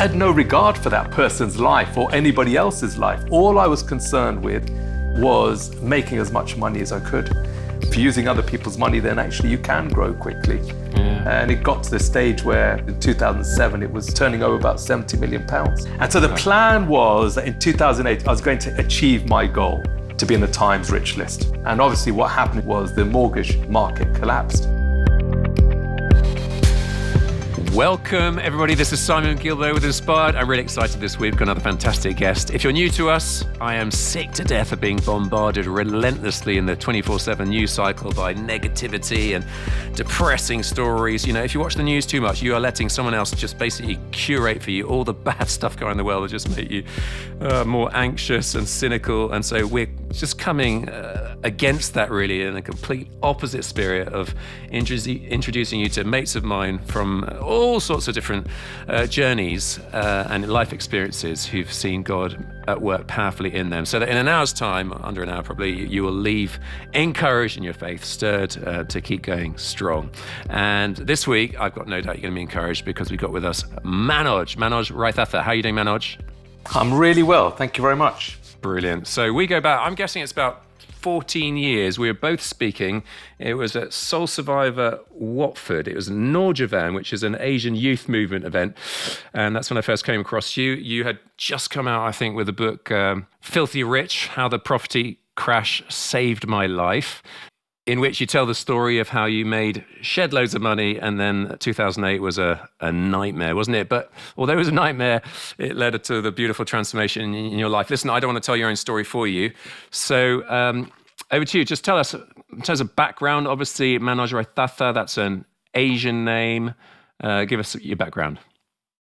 had no regard for that person's life or anybody else's life. All I was concerned with was making as much money as I could. If you're using other people's money, then actually you can grow quickly. And it got to the stage where in 2007, it was turning over about 70 million pounds. And so the plan was that in 2008, I was going to achieve my goal to be in the Times Rich list. And obviously what happened was the mortgage market collapsed. Welcome, everybody. This is Simon Guillebaud with Inspired. I'm really excited this week. We've got another fantastic guest. If you're new to us, I am sick to death of being bombarded relentlessly in the 24/7 news cycle by negativity and depressing stories. You know, if you watch the news too much, you are letting someone else just basically curate for you all the bad stuff going on in the world that just make you more anxious and cynical. And so we're just coming against that really in a complete opposite spirit of introducing you to mates of mine from all sorts of different journeys and life experiences who've seen God at work powerfully in them, so that in an hour's time, under an hour probably, you will leave encouraged in your faith, stirred to keep going strong. And this week, I've got no doubt you're going to be encouraged because we've got with us Manoj Raithatha. How are you doing, Manoj? I'm really well, thank you very much. Brilliant. So we go back, I'm guessing it's about 14 years. We were both speaking. It was at Soul Survivor Watford. It was Norjavan, which is an Asian youth movement event. And that's when I first came across you. You had just come out, I think, with the book Filthy Rich, How the Property Crash Saved My Life, in which you tell the story of how you made shed loads of money, and then 2008 was a nightmare, wasn't it? But although it was a nightmare, it led to the beautiful transformation in your life. Listen, I don't want to tell your own story for you. So over to you. Just tell us, in terms of background, obviously Manoj Raithatha, that's an Asian name. Give us your background.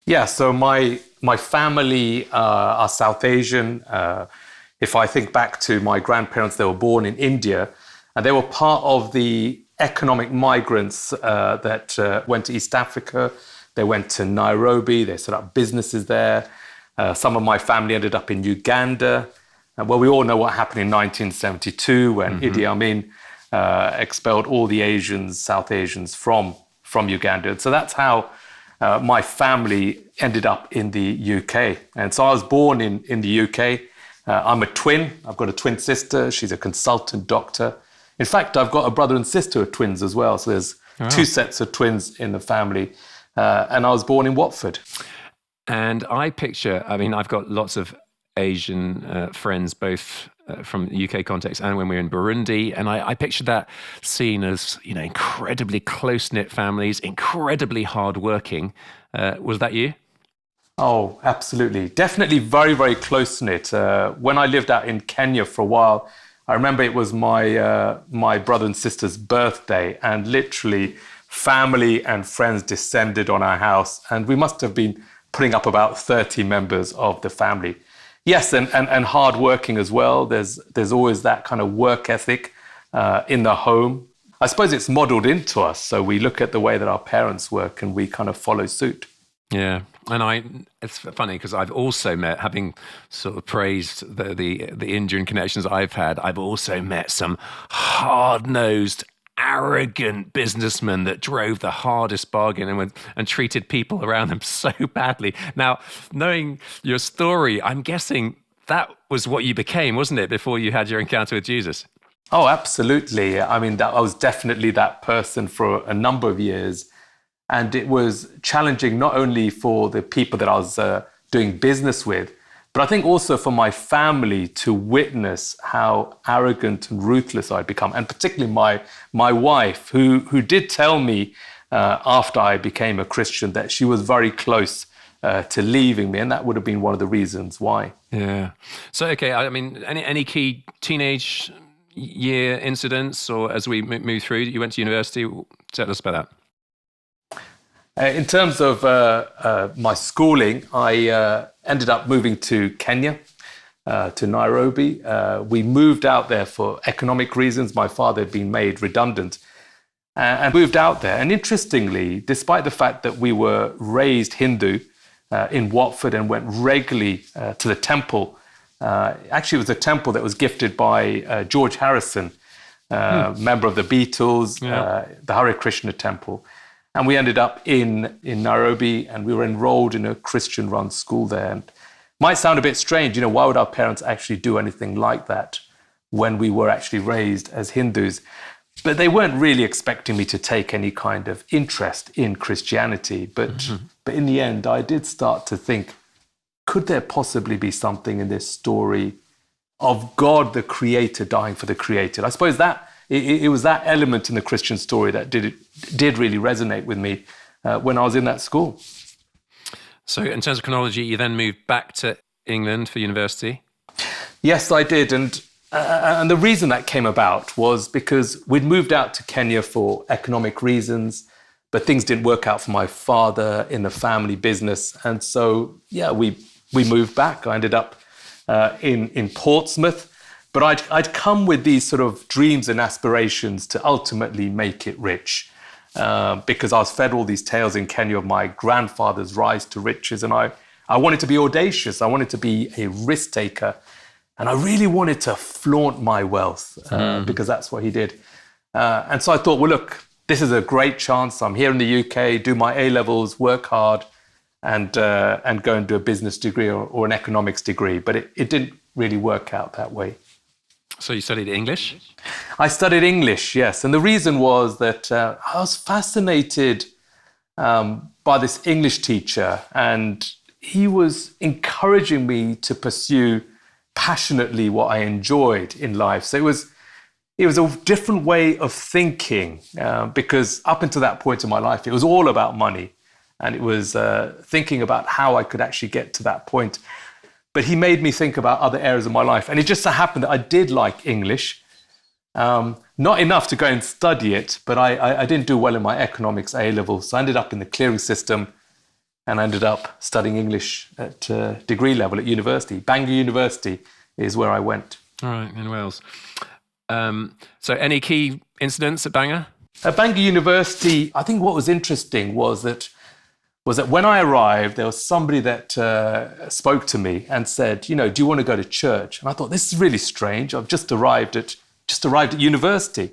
Yeah, so my family are South Asian. If I think back to my grandparents, they were born in India. And they were part of the economic migrants that went to East Africa. They went to Nairobi. They set up businesses there. Some of my family ended up in Uganda. Well, we all know what happened in 1972 when Idi Amin expelled all the Asians, South Asians from Uganda. So that's how my family ended up in the UK. And so I was born in the UK. I'm a twin. I've got a twin sister. She's a consultant doctor. In fact, I've got a brother and sister who are twins as well. So there's two sets of twins in the family. And I was born in Watford. And I picture, I mean, I've got lots of Asian friends, both from the UK context and when we were in Burundi. And I picture that scene as, you know, incredibly close-knit families, incredibly hardworking. Was that you? Oh, absolutely. Definitely very, very close-knit. When I lived out in Kenya for a while, I remember it was my brother and sister's birthday, and literally family and friends descended on our house, and we must have been putting up about 30 members of the family. Yes, and hardworking as well. There's always that kind of work ethic in the home. I suppose it's modeled into us, so we look at the way that our parents work and we kind of follow suit. Yeah, and it's funny because I've also met, having sort of praised the Indian connections I've had, I've also met some hard-nosed, arrogant businessmen that drove the hardest bargain and treated people around them so badly. Now, knowing your story, I'm guessing that was what you became, wasn't it, before you had your encounter with Jesus? Oh, absolutely. I mean, I was definitely that person for a number of years. And it was challenging not only for the people that I was doing business with, but I think also for my family to witness how arrogant and ruthless I'd become. And particularly my wife, who did tell me after I became a Christian that she was very close to leaving me. And that would have been one of the reasons why. Yeah. So, okay, I mean, any key teenage year incidents, or as we move through, you went to university, tell us about that. In terms of my schooling, I ended up moving to Kenya, to Nairobi. We moved out there for economic reasons. My father had been made redundant and moved out there. And interestingly, despite the fact that we were raised Hindu in Watford and went regularly to the temple, actually it was a temple that was gifted by George Harrison, member of the Beatles, the Hare Krishna temple. And we ended up in Nairobi, and we were enrolled in a Christian-run school there. And it might sound a bit strange, why would our parents actually do anything like that when we were actually raised as Hindus? But they weren't really expecting me to take any kind of interest in Christianity. But in the end, I did start to think, could there possibly be something in this story of God, the creator, dying for the created? I suppose that it was that element in the Christian story that did really resonate with me when I was in that school. So in terms of chronology, you then moved back to England for university? Yes, I did. And the reason that came about was because we'd moved out to Kenya for economic reasons, but things didn't work out for my father in the family business. And so, we moved back. I ended up in Portsmouth. But I'd come with these sort of dreams and aspirations to ultimately make it rich, because I was fed all these tales in Kenya of my grandfather's rise to riches. And I wanted to be audacious. I wanted to be a risk taker. And I really wanted to flaunt my wealth because that's what he did. And so I thought, well, look, this is a great chance. I'm here in the UK, do my A-levels, work hard, and go and do a business degree or an economics degree. But it didn't really work out that way. So you studied English? I studied English, yes. And the reason was that I was fascinated by this English teacher, and he was encouraging me to pursue passionately what I enjoyed in life. So it was a different way of thinking, because up until that point in my life, it was all about money, and it was thinking about how I could actually get to that point. But he made me think about other areas of my life, and it just so happened that I did like English, not enough to go and study it, but I didn't do well in my economics A-level, so I ended up in the clearing system. And I ended up studying English at degree level at university. Bangor University is where I went. All right, in Wales. So any key incidents at Bangor? At Bangor University, I think what was interesting was that when I arrived, there was somebody that spoke to me and said, do you want to go to church? And I thought, this is really strange. I've just arrived at university.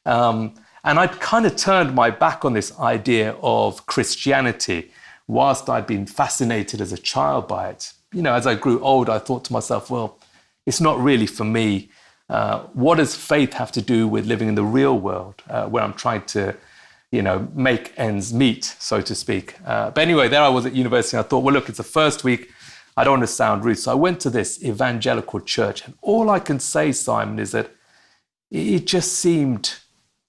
And I'd kind of turned my back on this idea of Christianity, whilst I'd been fascinated as a child by it. As I grew older, I thought to myself, well, it's not really for me. What does faith have to do with living in the real world, where I'm trying to, make ends meet, so to speak? But anyway, there I was at university, and I thought, well, look, it's the first week. I don't want to sound rude. So I went to this evangelical church, and all I can say, Simon, is that it just seemed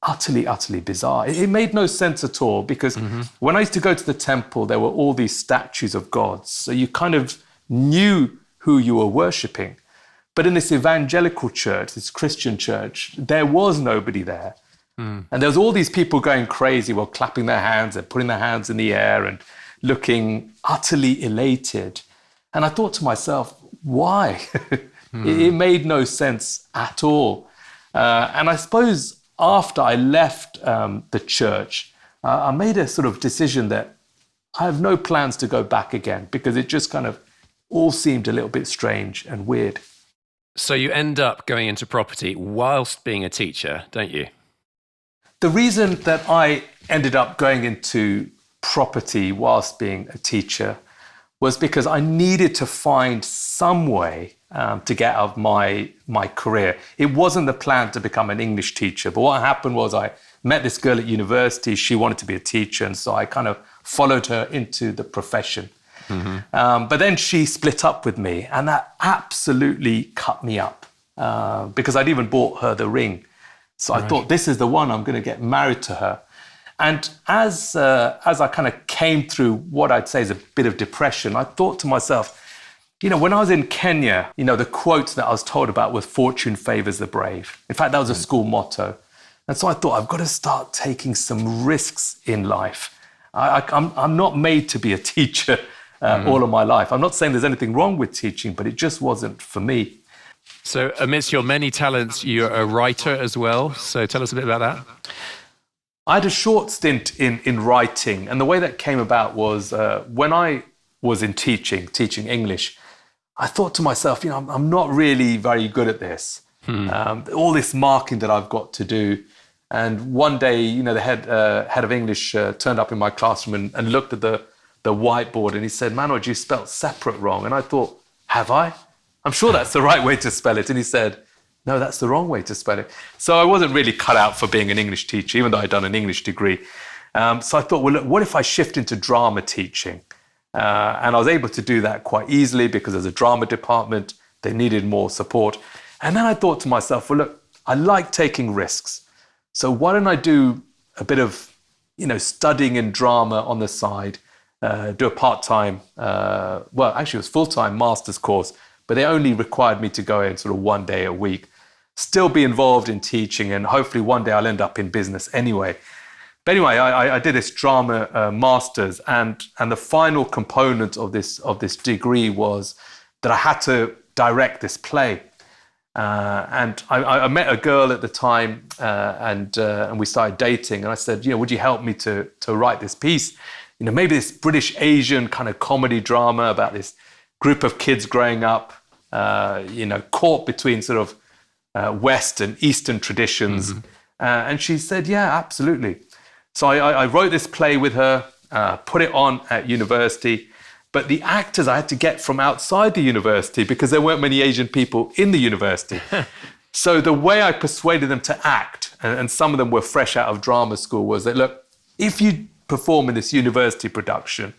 utterly, utterly bizarre. It made no sense at all, because when I used to go to the temple, there were all these statues of gods. So you kind of knew who you were worshipping. But in this evangelical church, this Christian church, there was nobody there. And there was all these people going crazy, clapping their hands and putting their hands in the air and looking utterly elated. And I thought to myself, why? It made no sense at all. And I suppose after I left the church, I made a sort of decision that I have no plans to go back again, because it just kind of all seemed a little bit strange and weird. So you end up going into property whilst being a teacher, don't you? The reason that I ended up going into property whilst being a teacher was because I needed to find some way to get out of my career. It wasn't the plan to become an English teacher, but what happened was I met this girl at university. She wanted to be a teacher, and so I kind of followed her into the profession. But then she split up with me, and that absolutely cut me up, because I'd even bought her the ring. So I thought, this is the one, I'm going to get married to her. And as I kind of came through what I'd say is a bit of depression, I thought to myself, when I was in Kenya, the quote that I was told about was fortune favors the brave. In fact, that was a school motto. And so I thought, I've got to start taking some risks in life. I'm not made to be a teacher all of my life. I'm not saying there's anything wrong with teaching, but it just wasn't for me. So amidst your many talents, you're a writer as well. So tell us a bit about that. I had a short stint in writing, and the way that came about was when I was in teaching English, I thought to myself, I'm not really very good at this. All this marking that I've got to do. And one day, the head of English turned up in my classroom and looked at the whiteboard, and he said, "Manoj, you spelt separate wrong." And I thought, have I? I'm sure that's the right way to spell it. And he said, "No, that's the wrong way to spell it." So I wasn't really cut out for being an English teacher, even though I'd done an English degree. So I thought, well, look, what if I shift into drama teaching? And I was able to do that quite easily because there's a drama department. They needed more support. And then I thought to myself, well, look, I like taking risks. So why don't I do a bit of, studying in drama on the side, do a part-time, actually it was full-time master's course, but they only required me to go in sort of one day a week, still be involved in teaching, and hopefully one day I'll end up in business anyway. But anyway, I did this drama master's, and the final component of this degree was that I had to direct this play. And I met a girl at the time, and we started dating. And I said, would you help me to write this piece? Maybe this British Asian kind of comedy drama about this group of kids growing up, caught between sort of West and Eastern traditions. Mm-hmm. And she said, yeah, absolutely. So I wrote this play with her, put it on at university. But the actors I had to get from outside the university because there weren't many Asian people in the university. So the way I persuaded them to act, and some of them were fresh out of drama school, was that, look, if you perform in this university production,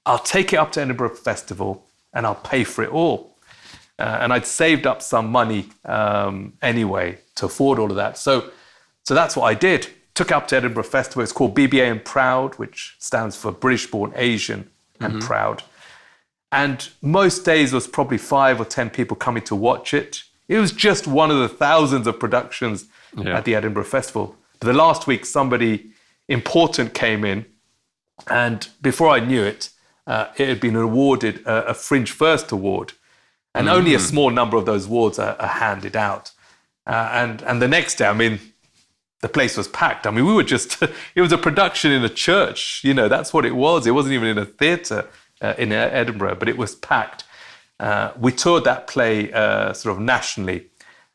I'll take it up to Edinburgh Festival and I'll pay for it all. And I'd saved up some money anyway to afford all of that. So that's what I did. Took it up to Edinburgh Festival. It's called BBA and Proud, which stands for British Born Asian and mm-hmm. Proud. And most days was probably 5 or 10 people coming to watch it. It was just one of the thousands of productions at the Edinburgh Festival. But the last week, somebody important came in, and before I knew it, it had been awarded a Fringe First Award. And mm-hmm. only a small number of those awards are handed out. And the next day, the place was packed. We were just, it was a production in a church. That's what it was. It wasn't even in a theatre. In Edinburgh, but it was packed. We toured that play sort of nationally,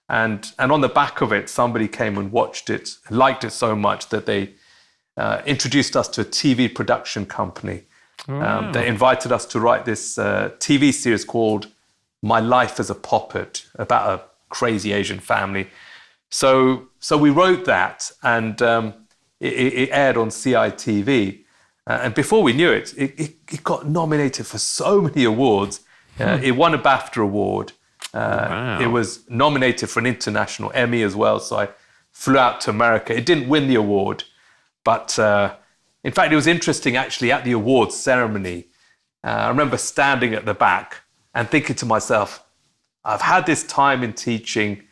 and on the back of it, somebody came and watched it, liked it so much that they introduced us to a TV production company. Wow. They invited us to write this TV series called My Life as a Puppet, about a crazy Asian family. So we wrote that, and it aired on CITV. And before we knew it, it got nominated for so many awards. It won a BAFTA award. Wow. It was nominated for an international Emmy as well. So I flew out to America. It didn't win the award. But in fact, it was interesting actually at the awards ceremony. I remember standing at the back and thinking to myself, I've had this time in teaching.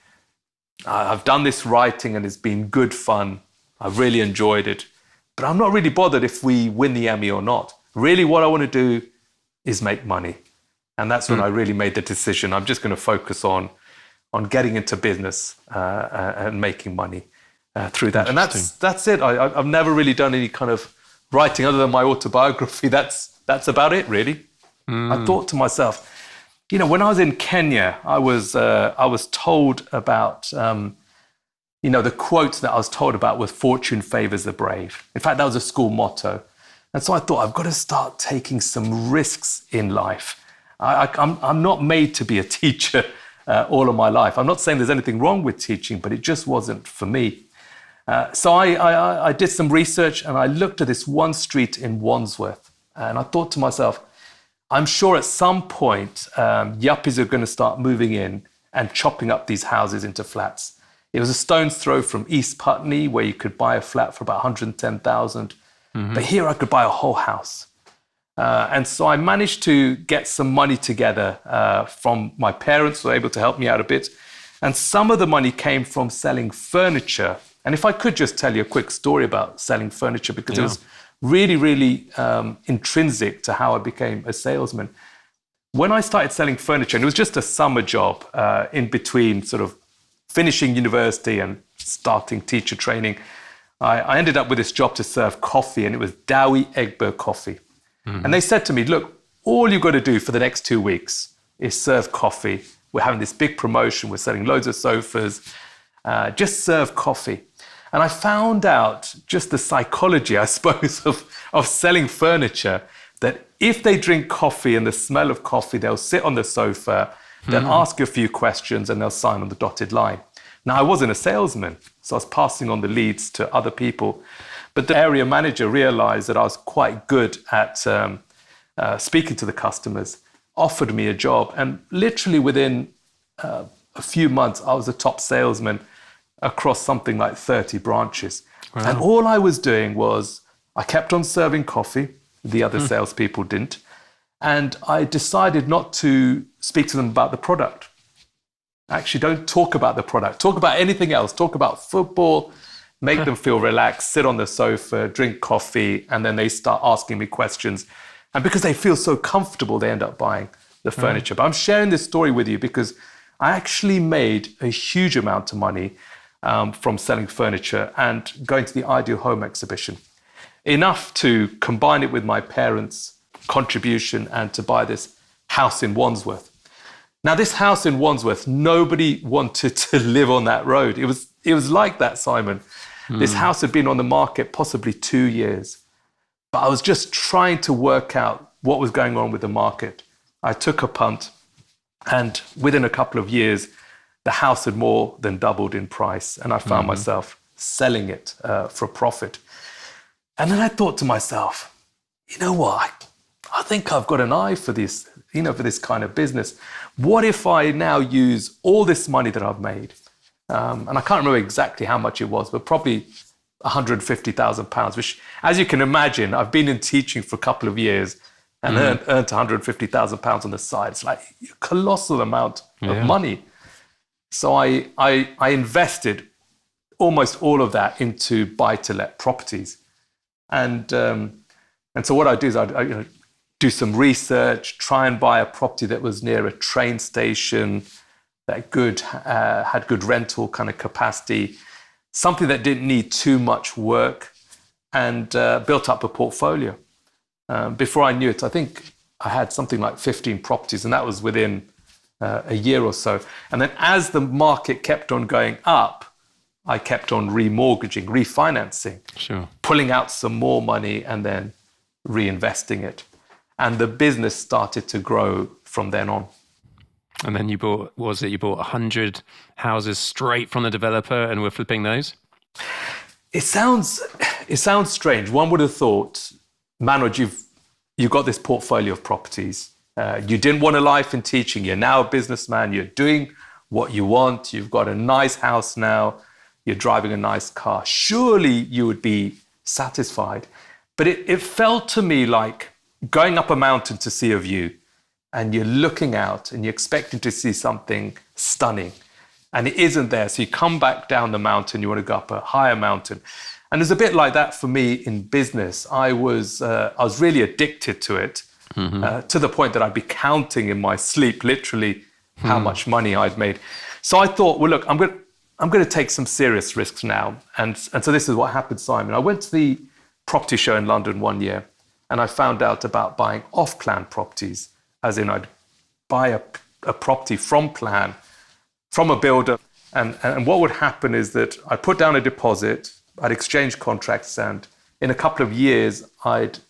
I've done this writing and it's been good fun. I've really enjoyed it. But I'm not really bothered if we win the Emmy or not. Really, what I want to do is make money. And that's when I really made the decision. I'm just going to focus on getting into business and making money through that. And that's it. I've never really done any kind of writing other than my autobiography. That's about it, really. I thought to myself, when I was in Kenya, I was told about... the quote that I was told about was "fortune favors the brave." In fact, that was a school motto. And so I thought, I've got to start taking some risks in life. I'm not made to be a teacher all of my life. I'm not saying there's anything wrong with teaching, but it just wasn't for me. So I did some research and I looked at this one street in Wandsworth. And I thought to myself, I'm sure at some point, yuppies are going to start moving in and chopping up these houses into flats. It was a stone's throw from East Putney, where you could buy a flat for about 110,000. Mm-hmm. But here I could buy a whole house. And so I managed to get some money together from my parents, who were able to help me out a bit. And some of the money came from selling furniture. And if I could just tell you a quick story about selling furniture, because it was really, really intrinsic to how I became a salesman. When I started selling furniture, and it was just a summer job in between sort of finishing university and starting teacher training, I ended up with this job to serve coffee, and it was Dowie Egbert coffee. Mm-hmm. And they said to me, look, all you've got to do for the next 2 weeks is serve coffee. We're having this big promotion. We're selling loads of sofas. Just serve coffee. And I found out just the psychology, I suppose, of selling furniture, that if they drink coffee and the smell of coffee, they'll sit on the sofa, they'll ask you a few questions, and they'll sign on the dotted line. Now, I wasn't a salesman, so I was passing on the leads to other people. But the area manager realized that I was quite good at speaking to the customers, offered me a job. And literally within a few months, I was a top salesman across something like 30 branches. Wow. And all I was doing was I kept on serving coffee. The other salespeople didn't. And I decided not to speak to them about the product. Actually, don't talk about the product. Talk about anything else. Talk about football, make them feel relaxed, sit on the sofa, drink coffee, and then they start asking me questions. And because they feel so comfortable, they end up buying the furniture. But I'm sharing this story with you because I actually made a huge amount of money from selling furniture and going to the Ideal Home exhibition. Enough to combine it with my parents' contribution and to buy this house in Wandsworth. Now, this house in Wandsworth, nobody wanted to live on that road. It was like that, Simon. This house had been on the market possibly 2 years. But I was just trying to work out what was going on with the market. I took a punt, and within a couple of years, the house had more than doubled in price, and I found myself selling it for a profit. And then I thought to myself, you know what? I think I've got an eye for this, for this kind of business. What if I now use all this money that I've made? And I can't remember exactly how much it was, but probably £150,000, which, as you can imagine, I've been in teaching for a couple of years and earned £150,000 on the side. It's like a colossal amount of money. So I invested almost all of that into buy-to-let properties. And so what I do is I do some research, try and buy a property that was near a train station, that had good rental kind of capacity, something that didn't need too much work, and built up a portfolio. Before I knew it, I think I had something like 15 properties, and that was within a year or so. And then as the market kept on going up, I kept on remortgaging, refinancing, pulling out some more money and then reinvesting it. And the business started to grow from then on. And then you bought 100 houses straight from the developer and were flipping those? It sounds strange. One would have thought, Manoj, you've got this portfolio of properties. You didn't want a life in teaching. You're now a businessman. You're doing what you want. You've got a nice house now. You're driving a nice car. Surely you would be satisfied. But it felt to me like going up a mountain to see a view, and you're looking out and you're expecting to see something stunning, and it isn't there. So you come back down the mountain, you want to go up a higher mountain. And there's a bit like that for me in business. I was really addicted to it, to the point that I'd be counting in my sleep, literally, how much money I'd made. So I thought, well, look, I'm going to take some serious risks now. And so this is what happened, Simon. I went to the property show in London one year, and I found out about buying off-plan properties, as in I'd buy a property from plan, from a builder. And what would happen is that I'd put down a deposit, I'd exchange contracts, and in a couple of years, I'd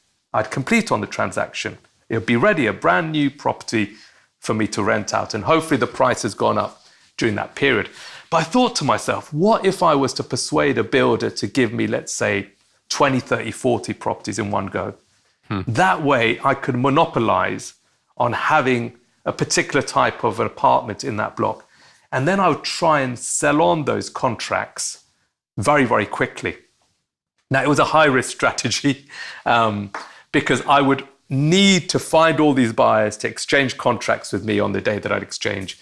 complete on the transaction. It would be ready, a brand new property for me to rent out. And hopefully the price has gone up during that period. But I thought to myself, what if I was to persuade a builder to give me, let's say, 20, 30, 40 properties in one go? That way I could monopolize on having a particular type of an apartment in that block. And then I would try and sell on those contracts very, very quickly. Now, it was a high-risk strategy because I would need to find all these buyers to exchange contracts with me on the day that I'd exchange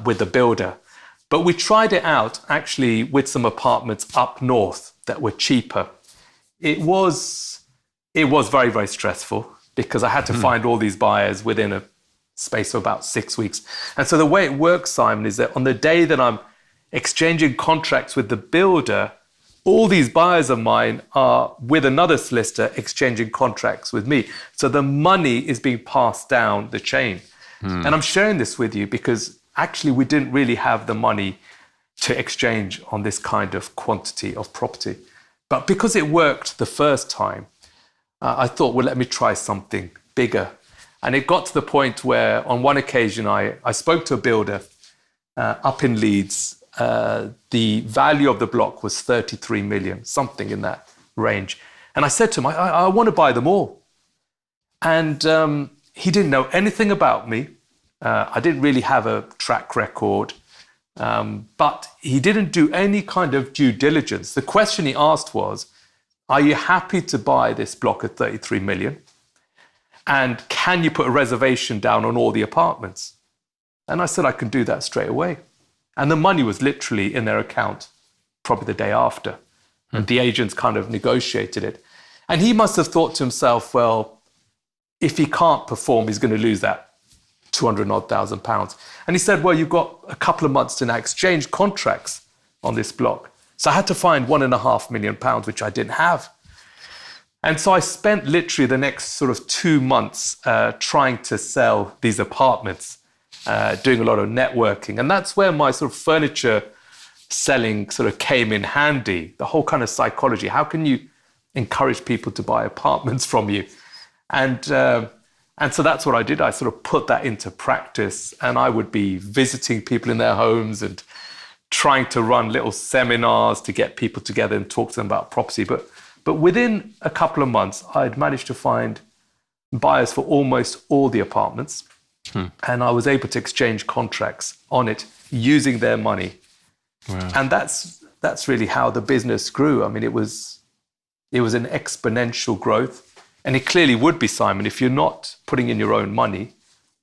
with the builder. But we tried it out actually with some apartments up north that were cheaper. It was very, very stressful because I had to find all these buyers within a space of about 6 weeks. And so the way it works, Simon, is that on the day that I'm exchanging contracts with the builder, all these buyers of mine are with another solicitor exchanging contracts with me. So the money is being passed down the chain. And I'm sharing this with you because actually we didn't really have the money to exchange on this kind of quantity of property. But because it worked the first time, I thought, well, let me try something bigger. And it got to the point where on one occasion I spoke to a builder up in Leeds. The value of the block was 33 million, something in that range. And I said to him, I want to buy them all. And he didn't know anything about me. I didn't really have a track record, but he didn't do any kind of due diligence. The question he asked was, are you happy to buy this block at 33 million? And can you put a reservation down on all the apartments? And I said, I can do that straight away. And the money was literally in their account probably the day after. And the agents kind of negotiated it. And he must have thought to himself, well, if he can't perform, he's going to lose that 200,000 pounds. And he said, well, you've got a couple of months to now exchange contracts on this block. So I had to find £1.5 million, which I didn't have. And so I spent literally the next sort of 2 months trying to sell these apartments, doing a lot of networking. And that's where my sort of furniture selling sort of came in handy, the whole kind of psychology. How can you encourage people to buy apartments from you? And so that's what I did. I sort of put that into practice, and I would be visiting people in their homes and trying to run little seminars to get people together and talk to them about property. But within a couple of months, I'd managed to find buyers for almost all the apartments. And I was able to exchange contracts on it using their money. Wow. And that's really how the business grew. I mean, it was an exponential growth. And it clearly would be, Simon, if you're not putting in your own money,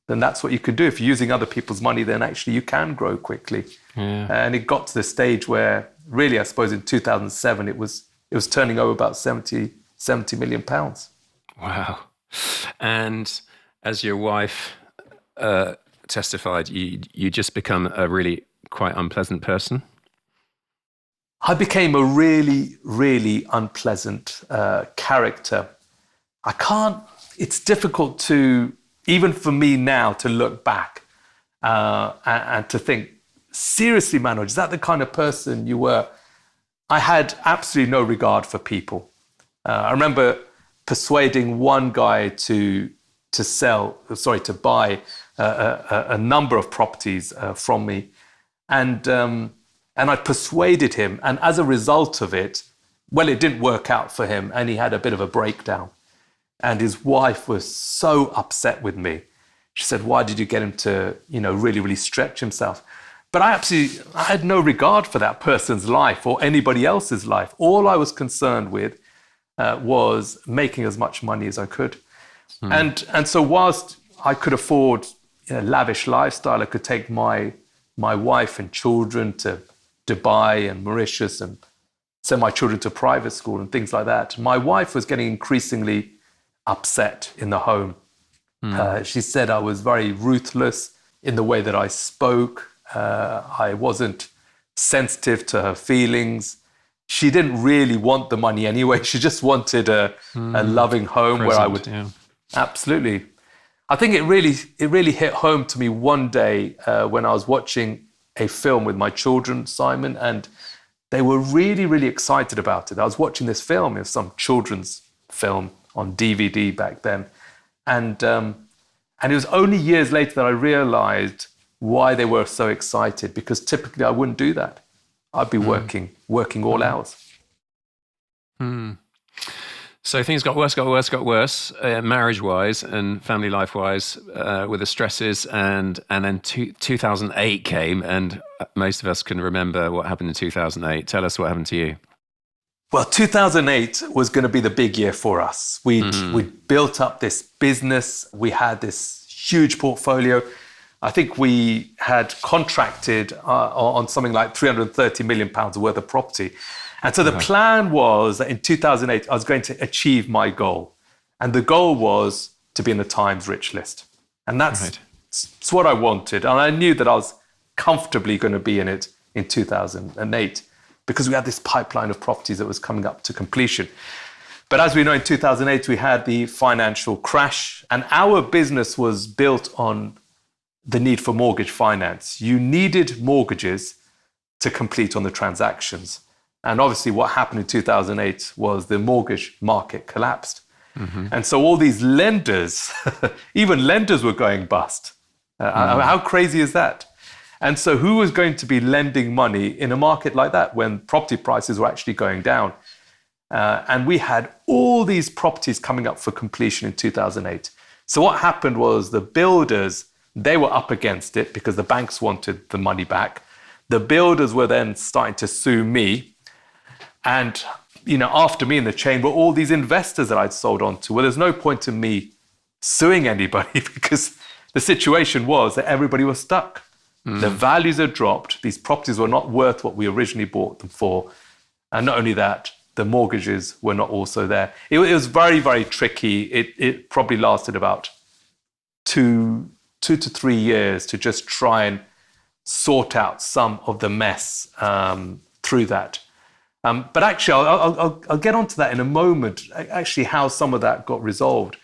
then that's what you could do. If you're using other people's money, then actually you can grow quickly. Yeah. And it got to the stage where really, I suppose in 2007, it was turning over about 70 million pounds. Wow. And as your wife testified, you just become a really quite unpleasant person? I became a really, really unpleasant character. It's difficult to, even for me now, to look back and to think, seriously, Manoj, is that the kind of person you were? I had absolutely no regard for people. I remember persuading one guy to buy a number of properties from me. And I persuaded him. And as a result of it, well, it didn't work out for him. And he had a bit of a breakdown. And his wife was so upset with me. She said, why did you get him to, really, really stretch himself? But I had no regard for that person's life or anybody else's life. All I was concerned with was making as much money as I could. And so whilst I could afford a lavish lifestyle, I could take my wife and children to Dubai and Mauritius and send my children to private school and things like that. My wife was getting increasingly upset in the home. She said I was very ruthless in the way that I spoke. I wasn't sensitive to her feelings. She didn't really want the money anyway. She just wanted a loving home where I would... Yeah. Absolutely. I think it really hit home to me one day when I was watching a film with my children, Simon, and they were really, really excited about it. I was watching this film, it was some children's film on DVD back then. And it was only years later that I realized why they were so excited, because typically I wouldn't do that. I'd be working all hours. So things got worse, marriage-wise and family life-wise, with the stresses, and then 2008 came, and most of us can remember what happened in 2008. Tell us what happened to you. Well, 2008 was going to be the big year for us. We'd built up this business. We had this huge portfolio. I think we had contracted on something like £330 million worth of property. And so the plan was that in 2008, I was going to achieve my goal. And the goal was to be in the Times Rich list. And that's what I wanted. And I knew that I was comfortably going to be in it in 2008 because we had this pipeline of properties that was coming up to completion. But as we know, in 2008, we had the financial crash, and our business was built on the need for mortgage finance. You needed mortgages to complete on the transactions. And obviously what happened in 2008 was the mortgage market collapsed. And so all these lenders, even lenders were going bust. How crazy is that? And so who was going to be lending money in a market like that when property prices were actually going down? And we had all these properties coming up for completion in 2008. So what happened was the builders, they were up against it because the banks wanted the money back. The builders were then starting to sue me. And, after me in the chain were all these investors that I'd sold on to. Well, there's no point in me suing anybody because the situation was that everybody was stuck. The values had dropped. These properties were not worth what we originally bought them for. And not only that, the mortgages were not also there. It was very, very tricky. It probably lasted about two to 3 years to just try and sort out some of the mess through that. But actually, I'll get onto that in a moment, actually how some of that got resolved.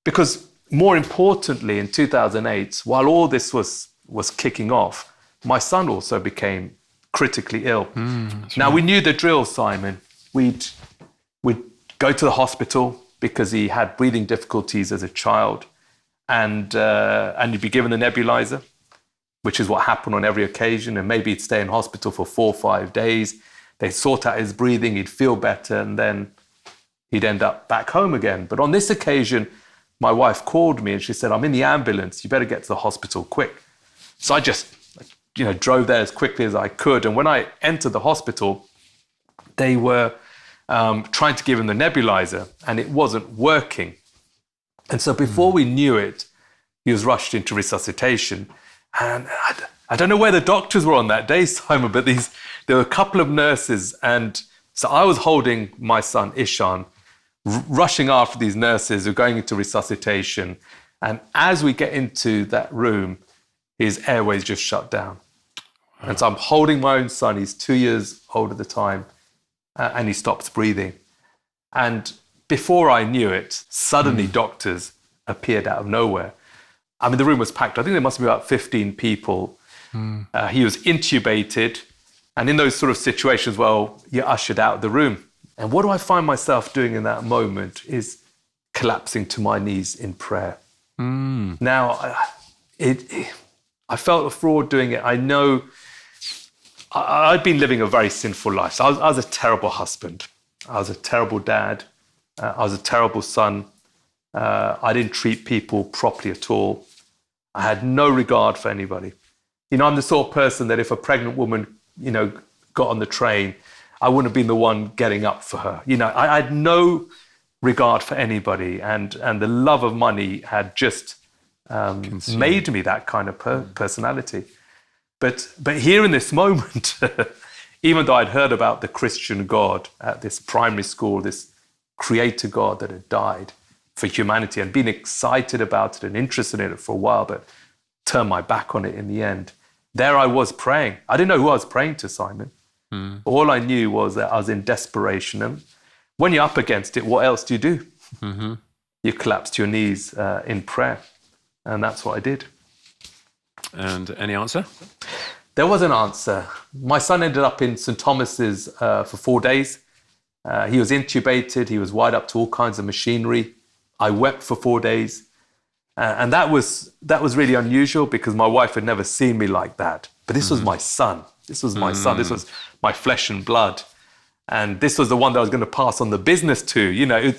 Because more importantly, in 2008, while all this was kicking off, my son also became critically ill. Now, we knew the drill, Simon. We'd go to the hospital because he had breathing difficulties as a child, and he'd be given a nebulizer, which is what happened on every occasion, and maybe he'd stay in hospital for 4 or 5 days. They'd sort out his breathing, he'd feel better, and then he'd end up back home again. But on this occasion, my wife called me and she said, I'm in the ambulance, you better get to the hospital quick. So I just, drove there as quickly as I could. And when I entered the hospital, they were trying to give him the nebulizer and it wasn't working. And so before we knew it, he was rushed into resuscitation. And I don't know where the doctors were on that day, Simon, but there were a couple of nurses. And so I was holding my son, Ishan, rushing after these nurses who are going into resuscitation. And as we get into that room, his airways just shut down. And so I'm holding my own son. He's 2 years old at the time. And he stops breathing. And before I knew it, suddenly doctors appeared out of nowhere. I mean, the room was packed. I think there must be about 15 people. He was intubated. And in those sort of situations, well, you're ushered out of the room. And what do I find myself doing in that moment is collapsing to my knees in prayer. Now, I felt a fraud doing it. I know I'd been living a very sinful life. So I was a terrible husband. I was a terrible dad. I was a terrible son. I didn't treat people properly at all. I had no regard for anybody. I'm the sort of person that if a pregnant woman, got on the train, I wouldn't have been the one getting up for her. I had no regard for anybody. And the love of money had just made me that kind of personality. But here in this moment, even though I'd heard about the Christian God at this primary school, this creator God that had died for humanity, and been excited about it and interested in it for a while, but turned my back on it in the end, there I was praying. I didn't know who I was praying to, Simon. All I knew was that I was in desperation. And when you're up against it, what else do you do? You collapse to your knees in prayer. And that's what I did. And any answer? There was an answer. My son ended up in St. Thomas's for 4 days. He was intubated. He was wired up to all kinds of machinery. I wept for 4 days. And that was really unusual because my wife had never seen me like that. But this was my son. This was my son. This was my flesh and blood. And this was the one that I was going to pass on the business to.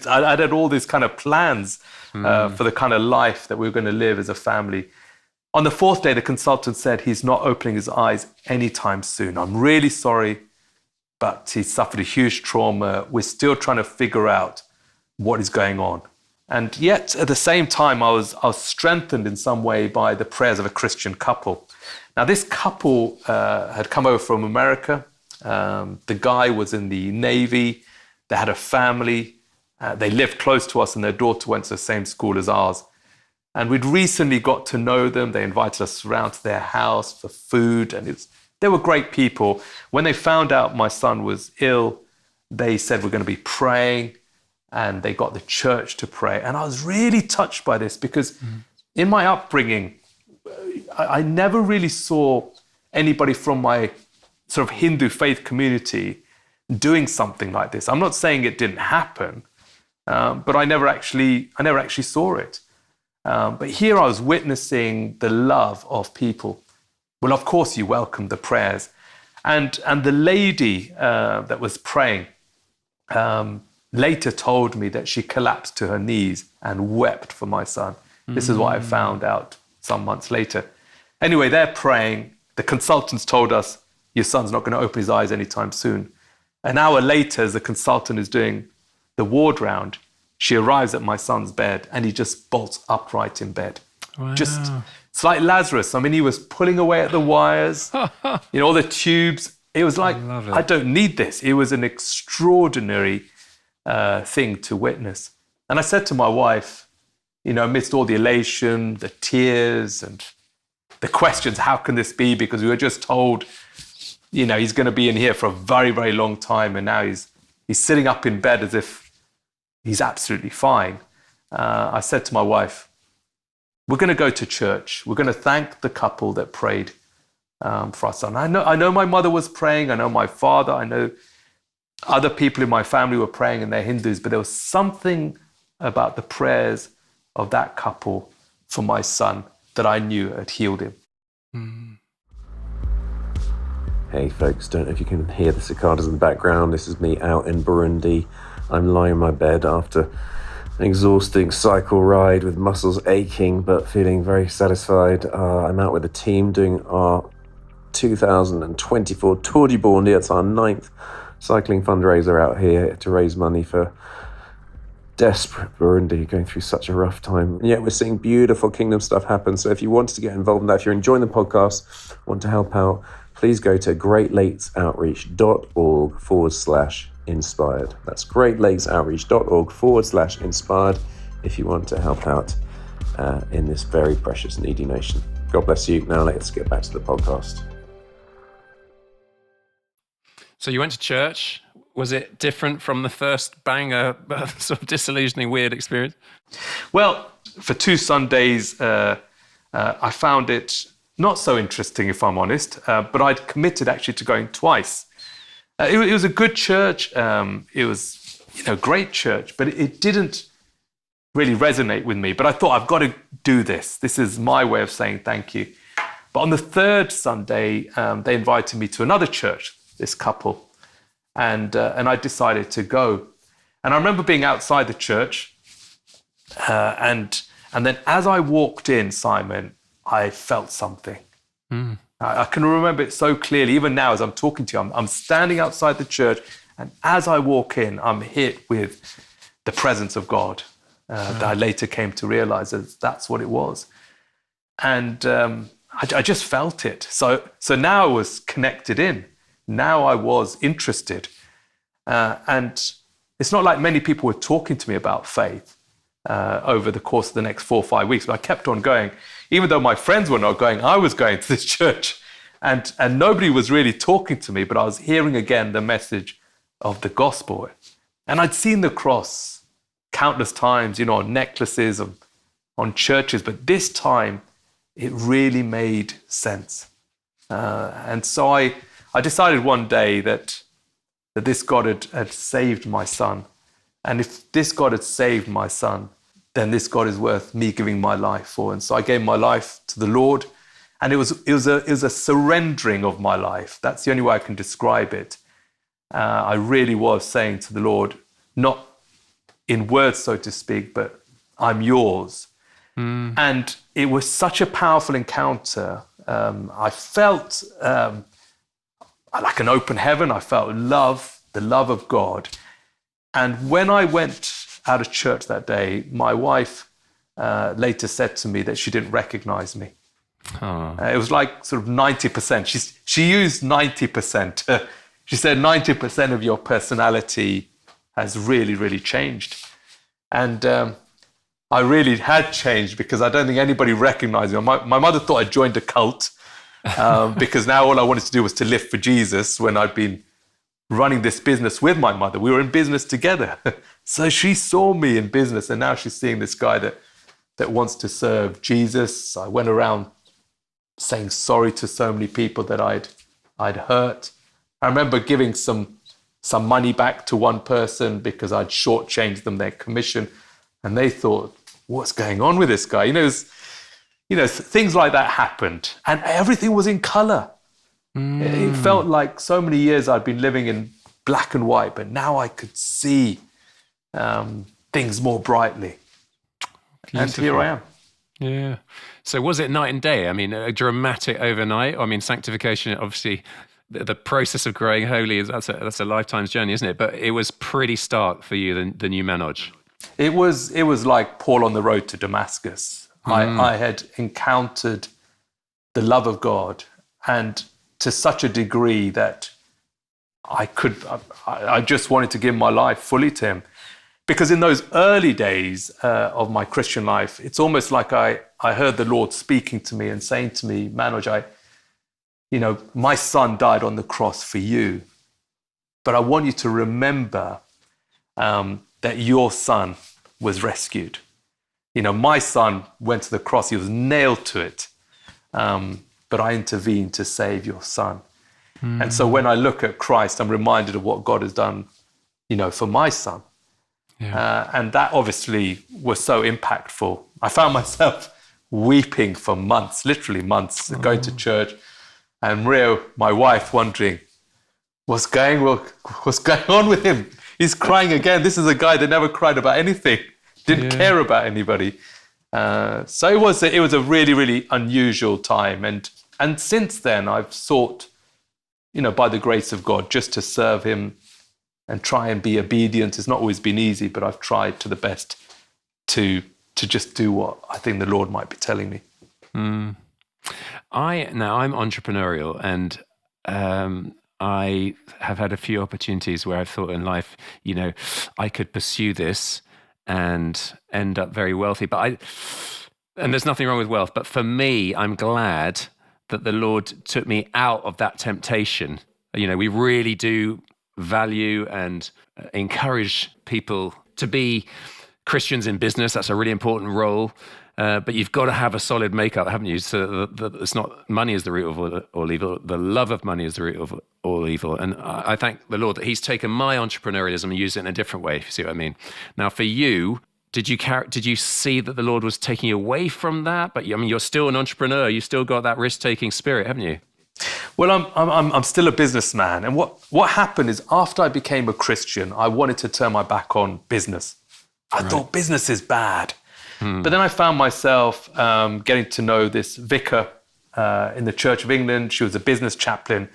I had all these kind of plans for the kind of life that we were going to live as a family. On the 4th day, the consultant said he's not opening his eyes anytime soon. I'm really sorry, but he suffered a huge trauma. We're still trying to figure out what is going on. And yet, at the same time, I was strengthened in some way by the prayers of a Christian couple. Now, this couple had come over from America. The guy was in the Navy. They had a family. They lived close to us, and their daughter went to the same school as ours. And we'd recently got to know them. They invited us around to their house for food, and they were great people. When they found out my son was ill, they said, we're going to be praying, and they got the church to pray. And I was really touched by this because in my upbringing, I never really saw anybody from my sort of Hindu faith community doing something like this. I'm not saying it didn't happen, but I never actually saw it. But here I was witnessing the love of people. Well, of course, you welcome the prayers. And the lady that was praying later told me that she collapsed to her knees and wept for my son. This is what I found out some months later. Anyway, they're praying. The consultants told us, your son's not going to open his eyes anytime soon. An hour later, as the consultant is doing the ward round, she arrives at my son's bed and he just bolts upright in bed. Wow. Just, it's like Lazarus. I mean, he was pulling away at the wires, all the tubes. It was like, I don't need this. It was an extraordinary thing to witness. And I said to my wife, amidst all the elation, the tears and the questions, how can this be? Because we were just told, he's going to be in here for a very, very long time. And now he's sitting up in bed as if he's absolutely fine. I said to my wife, we're going to go to church. We're going to thank the couple that prayed for our son. I know my mother was praying. I know my father. I know other people in my family were praying and they're Hindus. But there was something about the prayers of that couple for my son that I knew had healed him. Hey folks, don't know if you can hear the cicadas in the background. This is me out in Burundi. I'm lying in my bed after an exhausting cycle ride with muscles aching but feeling very satisfied. I'm out with a team doing our 2024 Tour du Burundi. It's our 9th cycling fundraiser out here to raise money for desperate Burundi, going through such a rough time. And yet we're seeing beautiful kingdom stuff happen. So if you wanted to get involved in that, if you're enjoying the podcast, want to help out, please go to greatlakesoutreach.org/inspired. That's greatlakesoutreach.org/inspired if you want to help out in this very precious, needy nation. God bless you. Now let's get back to the podcast. So you went to church. Was it different from the first banger, sort of disillusioning, weird experience? Well, for 2 Sundays, I found it not so interesting, if I'm honest, but I'd committed actually to going twice. It was a good church. It was, great church, but it didn't really resonate with me. But I thought, I've got to do this. This is my way of saying thank you. But on the 3rd Sunday, they invited me to another church, this couple, and I decided to go. And I remember being outside the church, and then as I walked in, Simon, I felt something. I can remember it so clearly. Even now, as I'm talking to you, I'm standing outside the church, and as I walk in, I'm hit with the presence of God. That I later came to realize that that's what it was. And I just felt it. So now I was connected in. Now I was interested. And it's not like many people were talking to me about faith over the course of the next 4 or 5 weeks, but I kept on going. Even though my friends were not going, I was going to this church. And nobody was really talking to me, but I was hearing again the message of the gospel. And I'd seen the cross countless times, on necklaces, on churches, but this time it really made sense. And so I decided one day that this God had saved my son. And if this God had saved my son, then this God is worth me giving my life for. And so I gave my life to the Lord. And it was a surrendering of my life. That's the only way I can describe it. I really was saying to the Lord, not in words, so to speak, but I'm yours. And it was such a powerful encounter. I felt like an open heaven. I felt love, the love of God. And when I went out of church that day, my wife later said to me that she didn't recognize me. It was like sort of 90%. She used 90%. She said 90% of your personality has really, really changed. And I really had changed because I don't think anybody recognized me. My mother thought I joined a cult because now all I wanted to do was to live for Jesus when I'd been running this business with my mother. We were in business together. So she saw me in business, and now she's seeing this guy that wants to serve Jesus. I went around saying sorry to so many people that I'd I'd hurt. I remember giving some money back to one person because I'd shortchanged them their commission, and they thought, "What's going on with this guy?" Things like that happened, and everything was in color. It felt like so many years I'd been living in black and white, but now I could see things more brightly. Beautiful. And here I am. Yeah. So was it night and day? I mean, a dramatic overnight? I mean, sanctification, obviously, the process of growing holy, that's a lifetime's journey, isn't it? But it was pretty stark for you, the new Manoj. It was like Paul on the road to Damascus. I had encountered the love of God, and to such a degree that I just wanted to give my life fully to him. Because in those early days of my Christian life, it's almost like I heard the Lord speaking to me and saying to me, "Manoj, my son died on the cross for you, but I want you to remember that your son was rescued. My son went to the cross, he was nailed to it, but I intervened to save your son." And so when I look at Christ, I'm reminded of what God has done, for my son. Yeah. And that obviously was so impactful. I found myself weeping for months, literally months, going to church, and Maria, my wife, wondering, what's going on with him? He's crying again. This is a guy that never cried about anything, didn't care about anybody. So it was a really, really unusual time. And since then, I've sought, by the grace of God, just to serve him and try and be obedient. It's not always been easy, but I've tried to the best to just do what I think the Lord might be telling me. I'm entrepreneurial, and I have had a few opportunities where I've thought in life, I could pursue this and end up very wealthy. And there's nothing wrong with wealth, but for me, I'm glad that the Lord took me out of that temptation. We really do value and encourage people to be Christians in business. That's a really important role. But you've got to have a solid makeup, haven't you? So it's not money is the root of all evil. The love of money is the root of all evil. And I thank the Lord that he's taken my entrepreneurialism and used it in a different way, if you see what I mean. Now, for you, did you see that the Lord was taking you away from that? But you're still an entrepreneur. You still got that risk-taking spirit, haven't you? Well, I'm still a businessman. And what happened is after I became a Christian, I wanted to turn my back on business. I thought business is bad. But then I found myself getting to know this vicar in the Church of England. She was a business chaplain.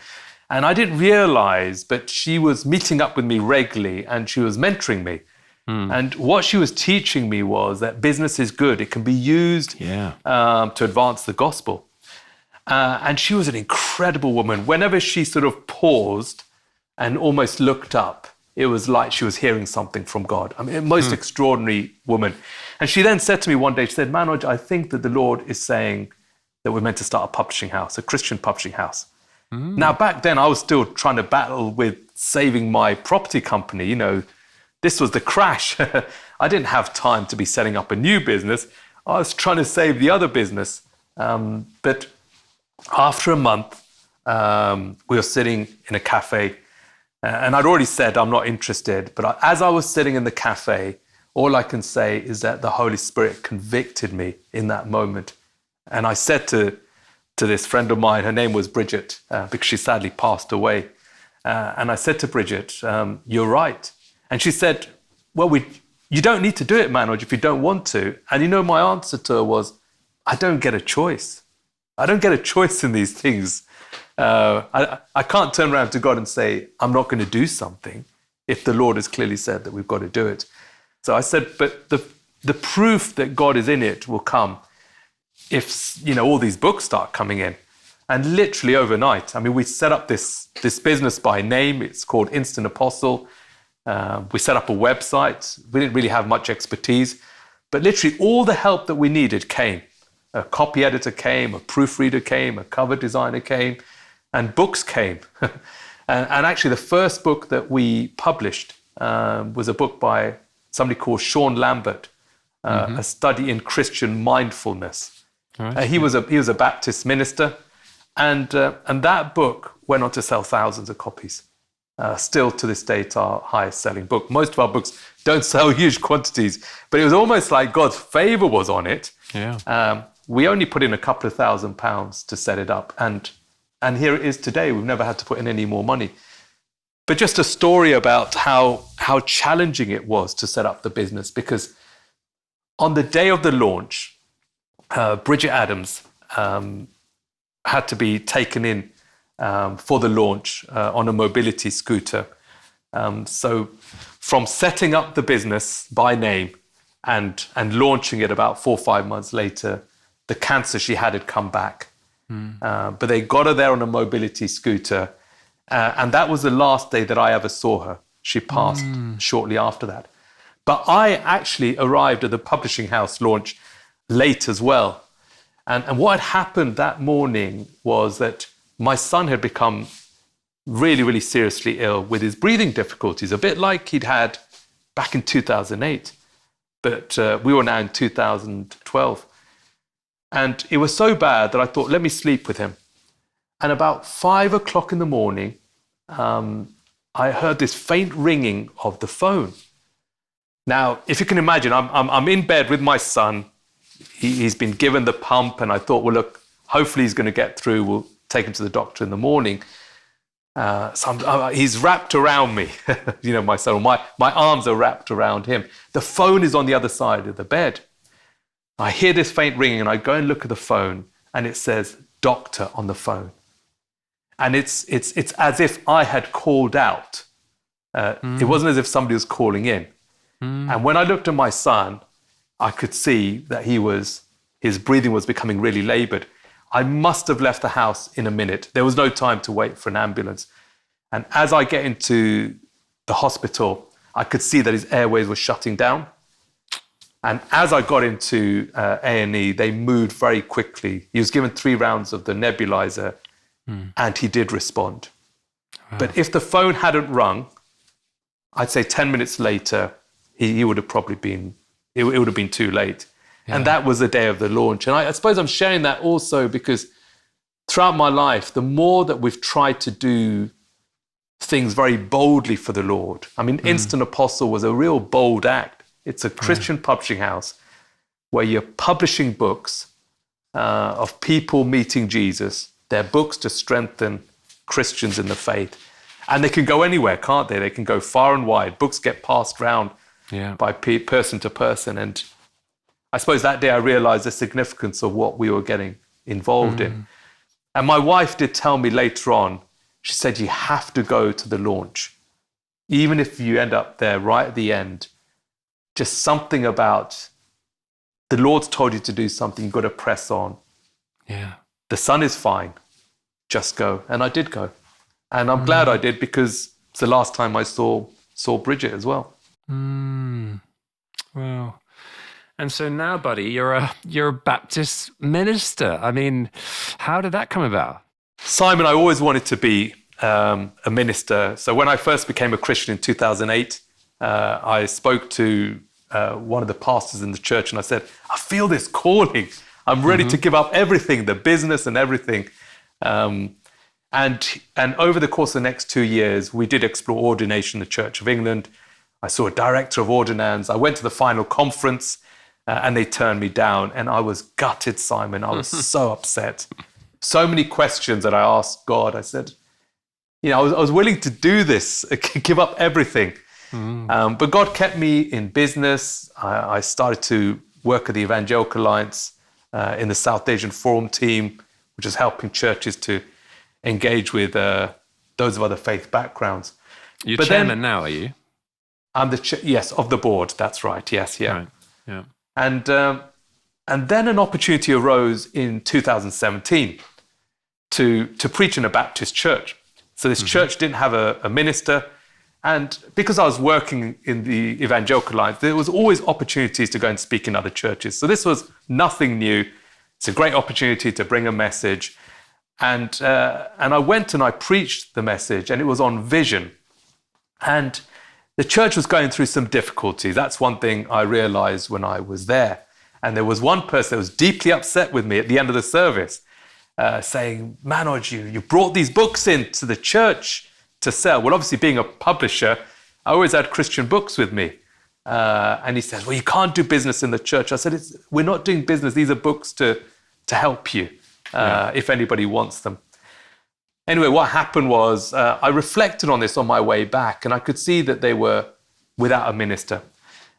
And I didn't realize, but she was meeting up with me regularly and she was mentoring me. And what she was teaching me was that business is good. It can be used to advance the gospel. And she was an incredible woman. Whenever she sort of paused and almost looked up, it was like she was hearing something from God. I mean, a most extraordinary woman. And she then said to me one day, she said, "Manoj, I think that the Lord is saying that we're meant to start a publishing house, a Christian publishing house." Now, back then, I was still trying to battle with saving my property company. This was the crash. I didn't have time to be setting up a new business. I was trying to save the other business. But after a month, we were sitting in a cafe, and I'd already said I'm not interested. But as I was sitting in the cafe, all I can say is that the Holy Spirit convicted me in that moment. And I said to this friend of mine, her name was Bridget, because she sadly passed away. And I said to Bridget, "You're right." And she said, "Well, you don't need to do it, Manoj, if you don't want to." And my answer to her was, I don't get a choice. I don't get a choice in these things. I can't turn around to God and say, I'm not going to do something if the Lord has clearly said that we've got to do it. So I said, but the proof that God is in it will come if, all these books start coming in. And literally overnight, we set up this business by name. It's called Instant Apostle. We set up a website. We didn't really have much expertise, but literally all the help that we needed came. A copy editor came, a proofreader came, a cover designer came, and books came. and actually the first book that we published was a book by somebody called Sean Lambert, A Study in Christian Mindfulness. Right. He was a Baptist minister, and that book went on to sell thousands of copies. Still to this day, it's our highest selling book. Most of our books don't sell huge quantities, but it was almost like God's favor was on it. Yeah. We only put in a couple of £1,000 to set it up. And here it is today. We've never had to put in any more money. But just a story about how challenging it was to set up the business, because on the day of the launch, Bridget Adams had to be taken in for the launch on a mobility scooter. So from setting up the business by name and launching it about 4 or 5 months later, the cancer she had come back. But they got her there on a mobility scooter. And that was the last day that I ever saw her. She passed shortly after that. But I actually arrived at the publishing house launch late as well. And what had happened that morning was that my son had become really, really seriously ill with his breathing difficulties, a bit like he'd had back in 2008. But we were now in 2012. And it was so bad that I thought, let me sleep with him. And about 5 o'clock in the morning, I heard this faint ringing of the phone. Now, if you can imagine, I'm in bed with my son. He's been given the pump, and I thought, well, look, hopefully he's going to get through. We'll take him to the doctor in the morning. He's wrapped around me, my son. My arms are wrapped around him. The phone is on the other side of the bed. I hear this faint ringing, and I go and look at the phone, and it says doctor on the phone. And it's as if I had called out. It wasn't as if somebody was calling in. And when I looked at my son, I could see that his breathing was becoming really labored. I must have left the house in a minute. There was no time to wait for an ambulance. And as I get into the hospital, I could see that his airways were shutting down. And as I got into A&E, they moved very quickly. He was given 3 rounds of the nebulizer, and he did respond. Wow. But if the phone hadn't rung, I'd say 10 minutes later, he would have probably been, it would have been too late. Yeah. And that was the day of the launch. And I suppose I'm sharing that also because throughout my life, the more that we've tried to do things very boldly for the Lord. I mean, Instant Apostle was a real bold act. It's a Christian publishing house where you're publishing books of people meeting Jesus. They're books to strengthen Christians in the faith. And they can go anywhere, can't they? They can go far and wide. Books get passed around by person to person. And I suppose that day I realized the significance of what we were getting involved in. And my wife did tell me later on, she said, you have to go to the launch. Even if you end up there right at the end, just something about the Lord's told you to do something, you've got to press on. Yeah. The son is fine. Just go. And I did go. And I'm glad I did because it's the last time I saw Bridget as well. Wow. And so now, buddy, you're a Baptist minister. I mean, how did that come about? Simon, I always wanted to be a minister. So when I first became a Christian in 2008, I spoke to one of the pastors in the church and I said, I feel this calling. I'm ready to give up everything, the business and everything. And over the course of the next 2 years, we did explore ordination in the Church of England. I saw a director of ordinands. I went to the final conference and they turned me down. And I was gutted, Simon. I was so upset. So many questions that I asked God. I said, I was willing to do this, give up everything. But God kept me in business. I started to work at the Evangelical Alliance in the South Asian Forum team, which is helping churches to engage with those of other faith backgrounds. You're chairman now, are you? I'm yes, of the board. That's right. Yes, yeah. Right. Yeah. And then an opportunity arose in 2017 to preach in a Baptist church. So this church didn't have a minister. And because I was working in the Evangelical Alliance, there was always opportunities to go and speak in other churches. So this was nothing new. It's a great opportunity to bring a message. And I went and I preached the message, and it was on vision. And the church was going through some difficulties. That's one thing I realized when I was there. And there was one person that was deeply upset with me at the end of the service. saying, Manoj, you brought these books into the church to sell. Well, obviously being a publisher, I always had Christian books with me. And he says, well, you can't do business in the church. I said, we're not doing business. These are books to help you if anybody wants them. Anyway, what happened was I reflected on this on my way back, and I could see that they were without a minister.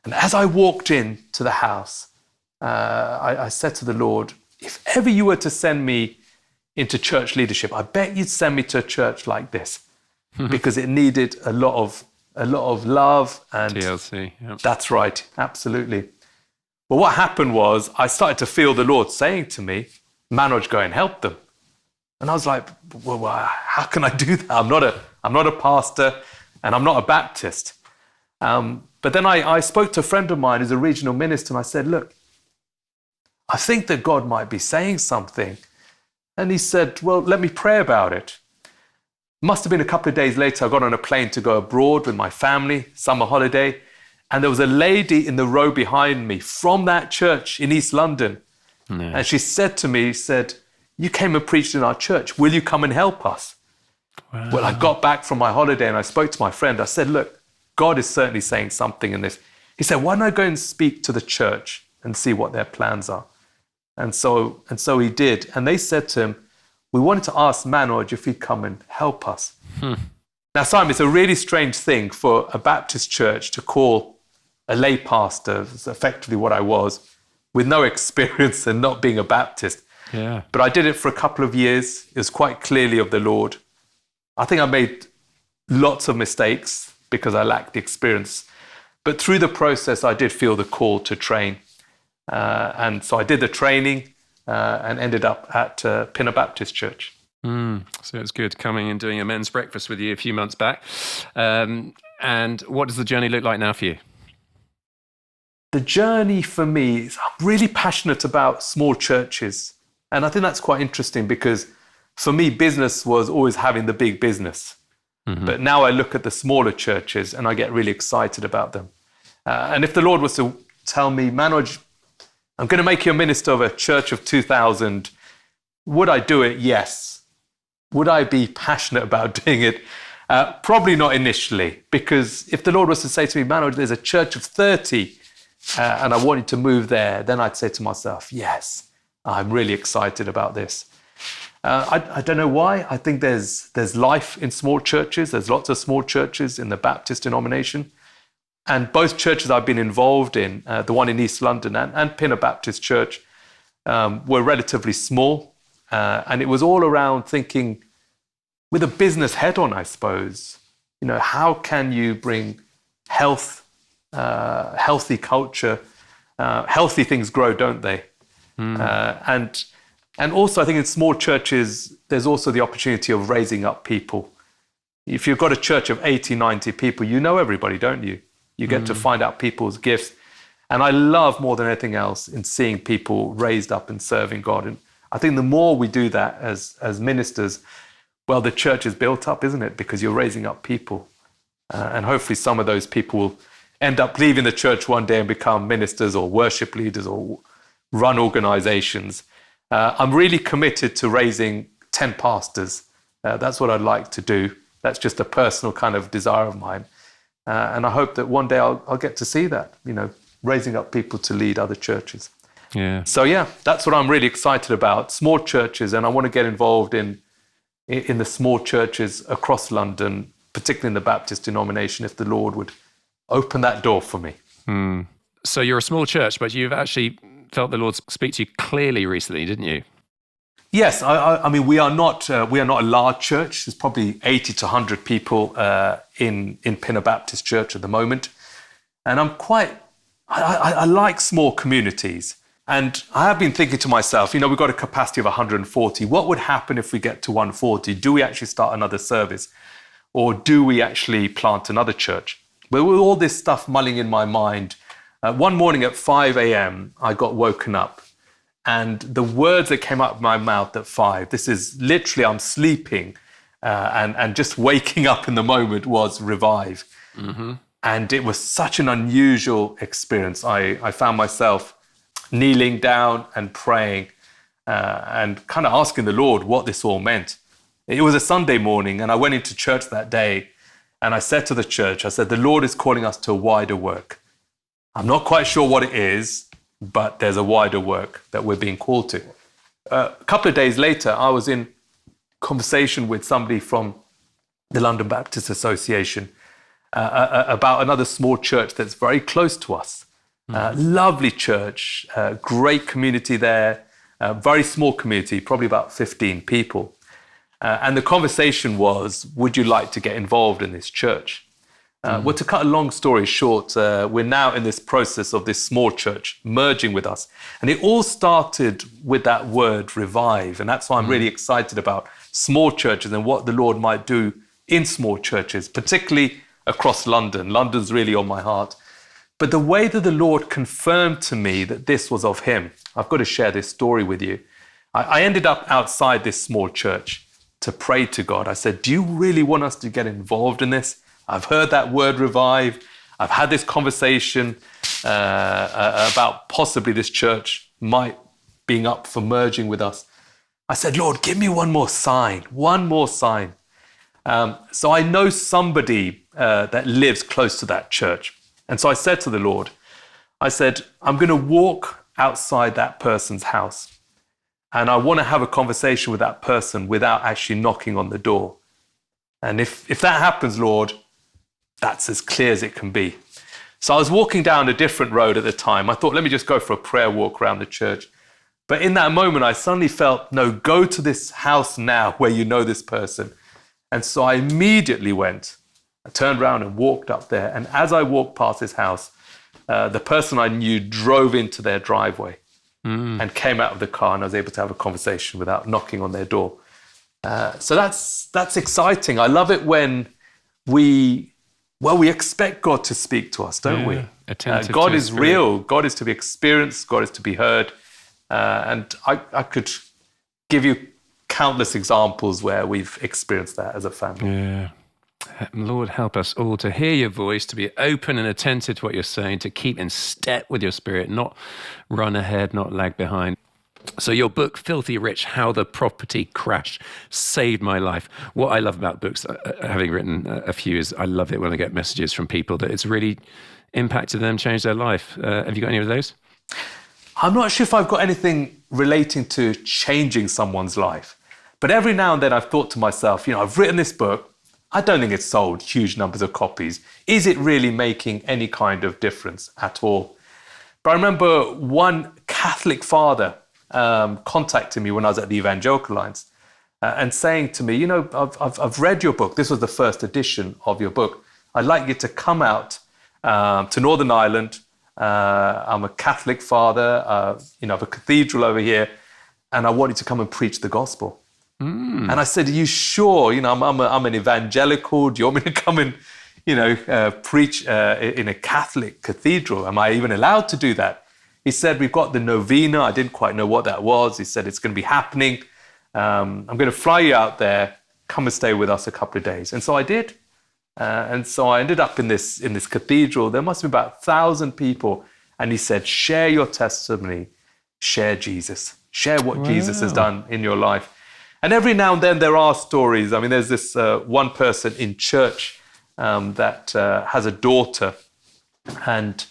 And as I walked into the house, I said to the Lord, if ever you were to send me into church leadership, I bet you'd send me to a church like this because it needed a lot of love and TLC. Yep. That's right, absolutely. Well, what happened was I started to feel the Lord saying to me, Manoj, go and help them. And I was like, well, how can I do that? I'm not a pastor and I'm not a Baptist. But then I spoke to a friend of mine who's a regional minister, and I said, look, I think that God might be saying something. And he said, well, let me pray about it. Must have been a couple of days later, I got on a plane to go abroad with my family, summer holiday. And there was a lady in the row behind me from that church in East London. No. And she said to me, you came and preached in our church. Will you come and help us? Wow. Well, I got back from my holiday and I spoke to my friend. I said, look, God is certainly saying something in this. He said, why don't I go and speak to the church and see what their plans are? And so he did. And they said to him, we wanted to ask Manoj if he'd come and help us. Now, Simon, it's a really strange thing for a Baptist church to call a lay pastor, effectively what I was, with no experience and not being a Baptist. Yeah. But I did it for a couple of years. It was quite clearly of the Lord. I think I made lots of mistakes because I lacked the experience. But through the process, I did feel the call to train. And so I did the training and ended up at Pinner Baptist Church. So it's good coming and doing a men's breakfast with you a few months back. And what does the journey look like now for you? The journey for me is I'm really passionate about small churches. And I think that's quite interesting because for me, business was always having the big business. Mm-hmm. But now I look at the smaller churches and I get really excited about them. And if the Lord was to tell me, Manoj, I'm going to make you a minister of a church of 2,000, would I do it? Yes. Would I be passionate about doing it? Probably not initially, because if the Lord was to say to me, Manoj, there's a church of 30 and I want you to move there, then I'd say to myself, yes, I'm really excited about this. I don't know why. I think there's life in small churches. There's lots of small churches in the Baptist denomination. And both churches I've been involved in, the one in East London and Pinner Baptist Church, were relatively small. And it was all around thinking with a business head on, I suppose. You know, how can you bring health, healthy culture? Healthy things grow, don't they? And also, I think in small churches, there's also the opportunity of raising up people. If you've got a church of 80, 90 people, you know everybody, don't you? You get to find out people's gifts. And I love more than anything else in seeing people raised up and serving God. And I think the more we do that as ministers, well, the church is built up, isn't it? Because you're raising up people. And hopefully some of those people will end up leaving the church one day and become ministers or worship leaders or run organizations. I'm really committed to raising 10 pastors. That's what I'd like to do. That's just a personal kind of desire of mine. And I hope that one day I'll get to see that, you know, raising up people to lead other churches. Yeah. So yeah, that's what I'm really excited about, small churches. And I want to get involved in the small churches across London, particularly in the Baptist denomination, if the Lord would open that door for me. So you're a small church, but you've actually felt the Lord speak to you clearly recently, didn't you? Yes, I mean we are not a large church. There's probably 80 to 100 people in Pinner Baptist Church at the moment, and I like small communities. And I have been thinking to myself, you know, we've got a capacity of 140. What would happen if we get to 140? Do we actually start another service, or do we actually plant another church? But with all this stuff mulling in my mind, one morning at 5 a.m. I got woken up. And the words that came out of my mouth at 5, this is literally, I'm sleeping and just waking up in the moment, was revive. Mm-hmm. And it was such an unusual experience. I found myself kneeling down and praying. and kind of asking the Lord what this all meant. It was a Sunday morning, and I went into church that day, and I said to the church, I said, the Lord is calling us to a wider work. I'm not quite sure what it is, but there's a wider work that we're being called to. A couple of days later, I was in conversation with somebody from the London Baptist Association about another small church that's very close to us. Lovely church, great community there, very small community, probably about 15 people. And the conversation was, would you like to get involved in this church? Well, to cut a long story short, we're now in this process of this small church merging with us. And it all started with that word revive. And that's why I'm really excited about small churches and what the Lord might do in small churches, particularly across London. London's really on my heart. But the way that the Lord confirmed to me that this was of him, I've got to share this story with you. I ended up outside this small church to pray to God. I said, do you really want us to get involved in this? I've heard that word revive. I've had this conversation about possibly this church might being up for merging with us. I said, Lord, give me one more sign, one more sign. So I know somebody that lives close to that church. And so I said to the Lord, I said, I'm going to walk outside that person's house. And I want to have a conversation with that person without actually knocking on the door. And if that happens, Lord, that's as clear as it can be. So I was walking down a different road at the time. I thought, let me just go for a prayer walk around the church. But in that moment, I suddenly felt, no, go to this house now where you know this person. And so I immediately went. I turned around and walked up there. And as I walked past his house, the person I knew drove into their driveway. And came out of the car, and I was able to have a conversation without knocking on their door. So that's exciting. I love it when we expect God to speak to us, don't we? God is real. God is to be experienced. God is to be heard. And I could give you countless examples where we've experienced that as a family. Yeah. Lord, help us all to hear your voice, to be open and attentive to what you're saying, to keep in step with your spirit, not run ahead, not lag behind. So your book, Filthy Rich, How the Property Crash Saved My Life. What I love about books, having written a few, is I love it when I get messages from people that it's really impacted them, changed their life. Have you got any of those? I'm not sure if I've got anything relating to changing someone's life. But every now and then I've thought to myself, I've written this book. I don't think it's sold huge numbers of copies. Is it really making any kind of difference at all? But I remember one Catholic father contacting me when I was at the Evangelical Alliance and saying to me, I've read your book. This was the first edition of your book. I'd like you to come out to Northern Ireland. I'm a Catholic father. I have a cathedral over here, and I want you to come and preach the gospel. And I said, are you sure? I'm an evangelical. Do you want me to come and, preach in a Catholic cathedral? Am I even allowed to do that? He said, we've got the novena. I didn't quite know what that was. He said, it's going to be happening. I'm going to fly you out there. Come and stay with us a couple of days. And so I did. And so I ended up in this cathedral. There must be about 1,000 people. And he said, share your testimony. Share Jesus. Share what Jesus has done in your life. And every now and then there are stories. I mean, there's this one person in church that has a daughter, and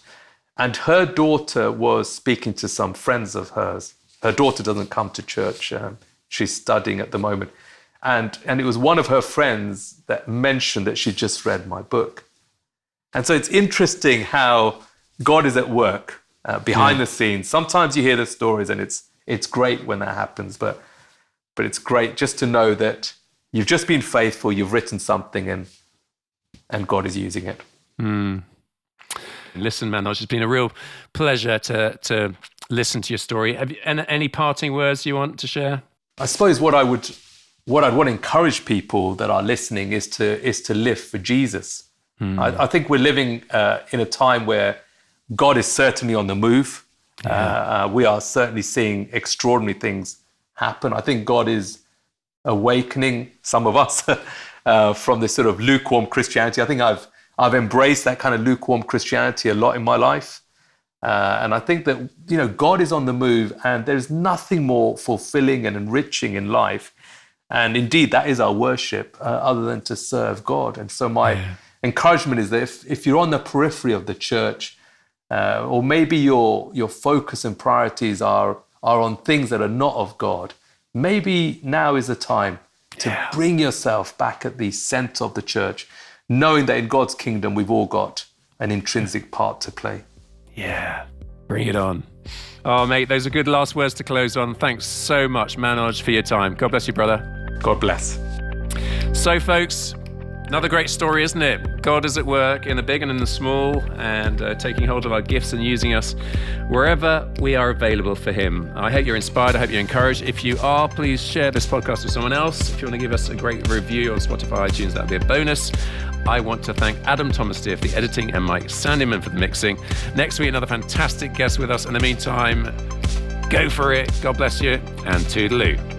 her daughter was speaking to some friends of hers. Her daughter doesn't come to church. She's studying at the moment. And it was one of her friends that mentioned that she just read my book. And so it's interesting how God is at work behind the scenes. Sometimes you hear the stories and it's great when that happens, but it's great just to know that you've just been faithful, you've written something, and God is using it. Listen, Manoj, it's been a real pleasure to listen to your story. Have you any parting words you want to share? I suppose what I'd want to encourage people that are listening is to live for Jesus. I think we're living in a time where God is certainly on the move. We are certainly seeing extraordinary things happen. I think God is awakening some of us from this sort of lukewarm Christianity. I think I've embraced that kind of lukewarm Christianity a lot in my life. And I think that, God is on the move, and there's nothing more fulfilling and enriching in life. And indeed, that is our worship, other than to serve God. And so my encouragement is that if you're on the periphery of the church, or maybe your focus and priorities are on things that are not of God, maybe now is the time to bring yourself back at the center of the church, knowing that in God's kingdom, we've all got an intrinsic part to play. Yeah, bring it on. Oh, mate, those are good last words to close on. Thanks so much, Manoj, for your time. God bless you, brother. God bless. So, folks, another great story, isn't it? God is at work in the big and in the small, and taking hold of our gifts and using us wherever we are available for him. I hope you're inspired. I hope you're encouraged. If you are, please share this podcast with someone else. If you want to give us a great review on Spotify, iTunes, that would be a bonus. I want to thank Adam Thomas-Deer for the editing and Mike Sandyman for the mixing. Next week, another fantastic guest with us. In the meantime, go for it. God bless you, and toodaloo.